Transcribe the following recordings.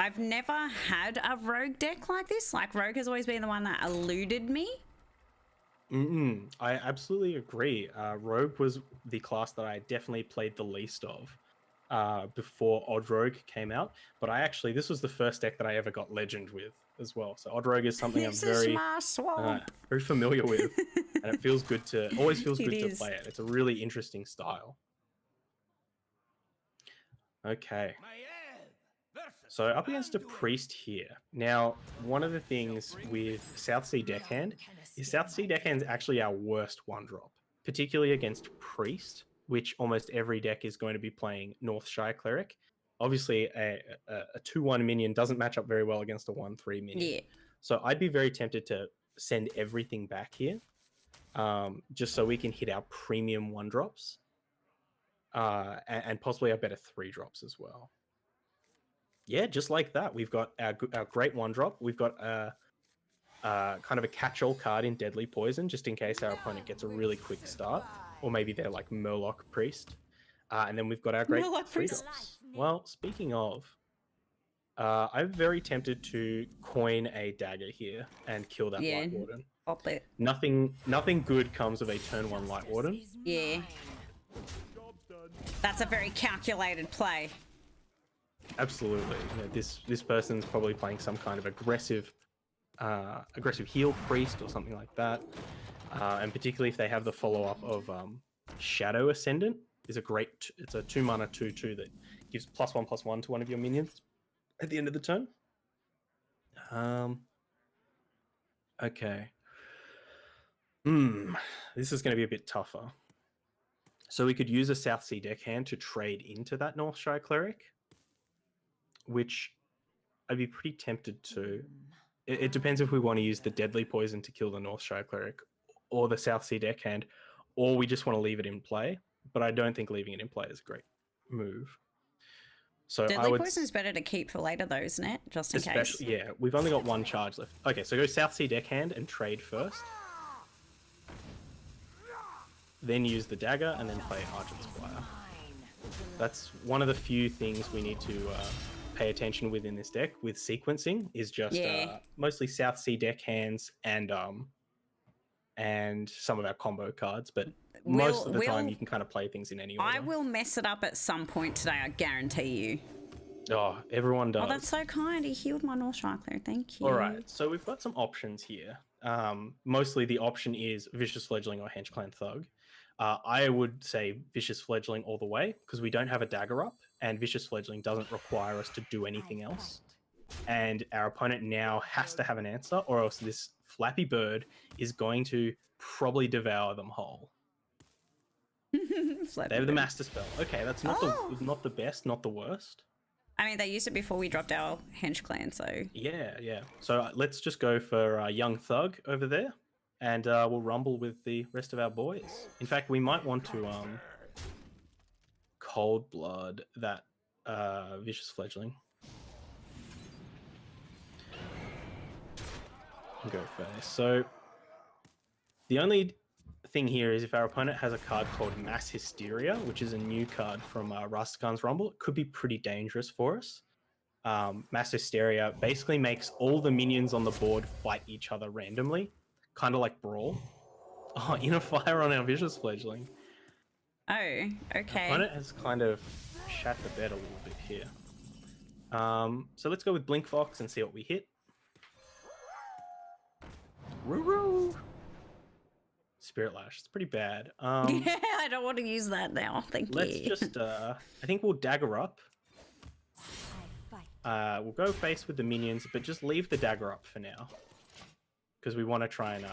I've never had a rogue deck like this. Like, rogue has always been the one that eluded me. I absolutely agree. Rogue was the class that I definitely played the least of before Odd Rogue came out. But this was the first deck that I ever got Legend with as well. So Odd Rogue is something I'm very familiar with, and it feels good to always feels good to play it. It's a really interesting style. Okay. So up against a priest here. Now, one of the things with South Sea Deckhand is South Sea Deckhand is actually our worst one drop, particularly against priest, which almost every deck is going to be playing Northshire Cleric. Obviously, a 2/1 minion doesn't match up very well against a 1/3 minion. Yeah. So I'd be very tempted to send everything back here, just so we can hit our premium one drops, and possibly our better 3-drops as well. Yeah, just like that, we've got our great one drop. We've got a kind of a catch-all card in Deadly Poison, just in case our opponent gets a really quick start, or maybe they're like Murloc Priest. And then we've got our great 3-drops. Well, speaking of, I'm very tempted to coin a dagger here and kill that Light Warden. Pop it. Nothing good comes of a turn 1 Light Warden. Yeah. That's a very calculated play. Absolutely. You know, this person's probably playing some kind of aggressive heal priest or something like that. And particularly if they have the follow-up of Shadow Ascendant, it's a 2-mana 2/2 that gives +1/+1 to one of your minions at the end of the turn. Okay. This is going to be a bit tougher. So we could use a South Sea Deckhand to trade into that Northshire Cleric, which I'd be pretty tempted to. It depends if we want to use the Deadly Poison to kill the Northshire Cleric, or the South Sea Deckhand, or we just want to leave it in play. But I don't think leaving it in play is a great move. So Deadly Poison is better to keep for later, though, isn't it? Just in case. Yeah, we've only got 1 charge left. Okay, so go South Sea Deckhand and trade first. Then use the dagger and then play Argent Squire. That's one of the few things we need to pay attention with in this deck with sequencing, is just mostly South Sea Deckhands and some of our combo cards, but most of the time you can kind of play things in any order. I will mess it up at some point today, I guarantee you. Oh, everyone does. Oh, that's so kind. He healed my Northshire Cleric. Thank you. All right, so we've got some options here. Mostly the option is Vicious Fledgling or Henchclan Thug. I would say Vicious Fledgling all the way, because we don't have a dagger up, and Vicious Fledgling doesn't require us to do anything else. And our opponent now has to have an answer, or else this Flappy Bird is going to probably devour them whole. They have the Master Spell. Okay, that's not the best, not the worst. I mean, they used it before we dropped our Henchclan, so... Yeah. So let's just go for Young Thug over there, and we'll rumble with the rest of our boys. In fact, we might want to Cold Blood that Vicious Fledgling. And go first. So the only thing here is if our opponent has a card called Mass Hysteria, which is a new card from Rastakhan's Rumble, it could be pretty dangerous for us. Mass Hysteria basically makes all the minions on the board fight each other randomly, kind of like Brawl. Oh, Inner Fire on our Vicious Fledgling. Oh, okay. Our opponent has kind of shat the bed a little bit here. So let's go with Blink Fox and see what we hit. Roo-roo! Spirit Lash. It's pretty bad. Yeah, I don't want to use that now. Thank you. Let's just, I think we'll dagger up. We'll go face with the minions, but just leave the dagger up for now, because we want to try and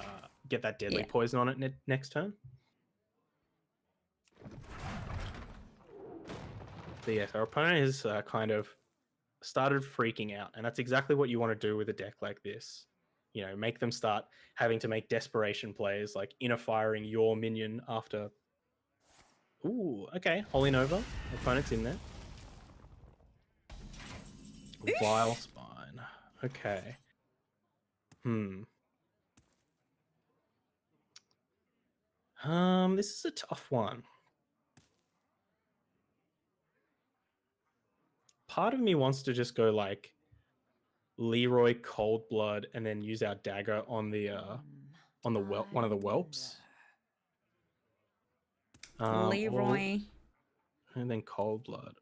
get that Deadly Poison on it next turn. But yes, our opponent has kind of started freaking out, and that's exactly what you want to do with a deck like this. You know, make them start having to make desperation plays, like inner firing your minion after... Ooh, okay. Holy Nova. Opponent's in there. Vile Spine. Okay. This is a tough one. Part of me wants to just go like Leroy Cold Blood, and then use our dagger on the one of the whelps. Leroy. And then Cold Blood.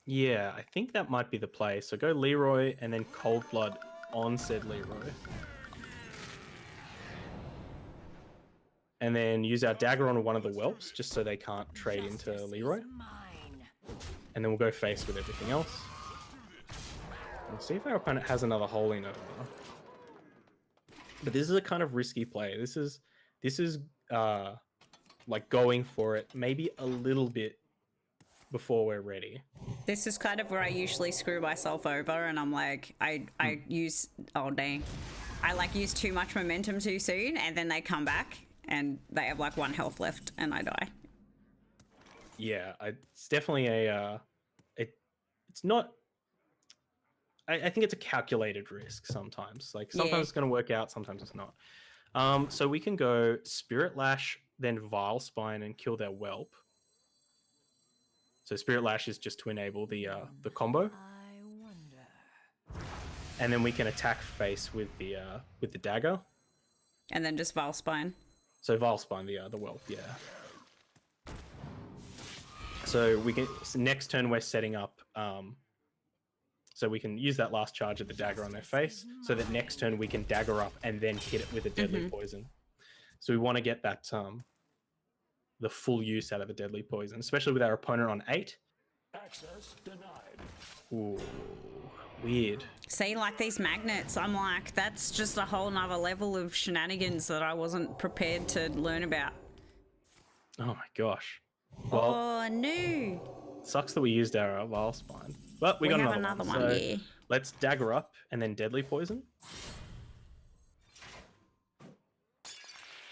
Yeah, I think that might be the play. So go Leroy and then Cold Blood on said Leroy. And then use our dagger on one of the whelps just so they can't trade into Leroy. And then we'll go face with everything else. We'll see if our opponent has another holy over. But this is a kind of risky play. This is like going for it maybe a little bit before we're ready. This is kind of where I usually screw myself over, and I'm like, I use, oh dang, I like use too much momentum too soon, and then they come back and they have like 1 health left, and I die. Yeah, it's definitely a it's not. I think it's a calculated risk sometimes. Like sometimes it's going to work out, sometimes it's not. So we can go Spirit Lash, then Vile Spine, and kill their whelp. So Spirit Lash is just to enable the combo. I wonder. And then we can attack face with the dagger. And then just Vile Spine. So Vile Spine, the whelp, yeah. So we can next turn we're setting up. So we can use that last charge of the dagger on their face, so that next turn we can dagger up and then hit it with a deadly poison. So we want to get that the full use out of the deadly poison, especially with our opponent on 8. Access denied. Ooh, weird. See, like these magnets, I'm like, that's just a whole nother level of shenanigans that I wasn't prepared to learn about. Oh my gosh. Well, oh no. Sucks that we used our Vile Spine. But we got have another one. So yeah. Let's dagger up and then deadly poison.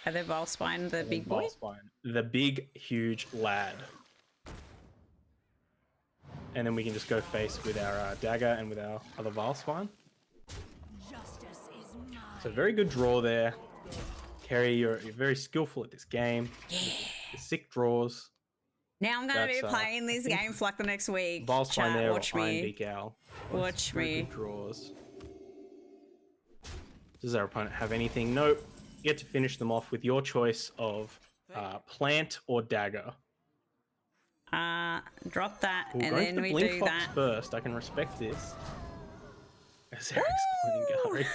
Are they Vile Spine the big boy? Vile Spine, the big, huge lad. And then we can just go face with our dagger and with our other Vile Spine. So very good draw there. Kerry, you're very skillful at this game. Yeah. Sick draws. Now I'm going to be playing this game for like the next week. Vile Spine there, watch me. Beak Owl. Watch me. Good draws. Does our opponent have anything? Nope. You get to finish them off with your choice of plant or dagger. Drop that, We'll and then we Blink do Fox that. first. I can respect this. As Eric's calling Gary.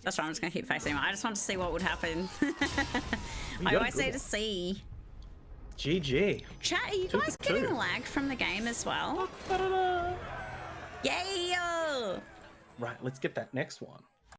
That's right, I'm just going to keep facing him. I just want to see what would happen. I always say to see. GG. Chat, are you guys getting lag from the game as well? Yeah! Right, let's get that next one.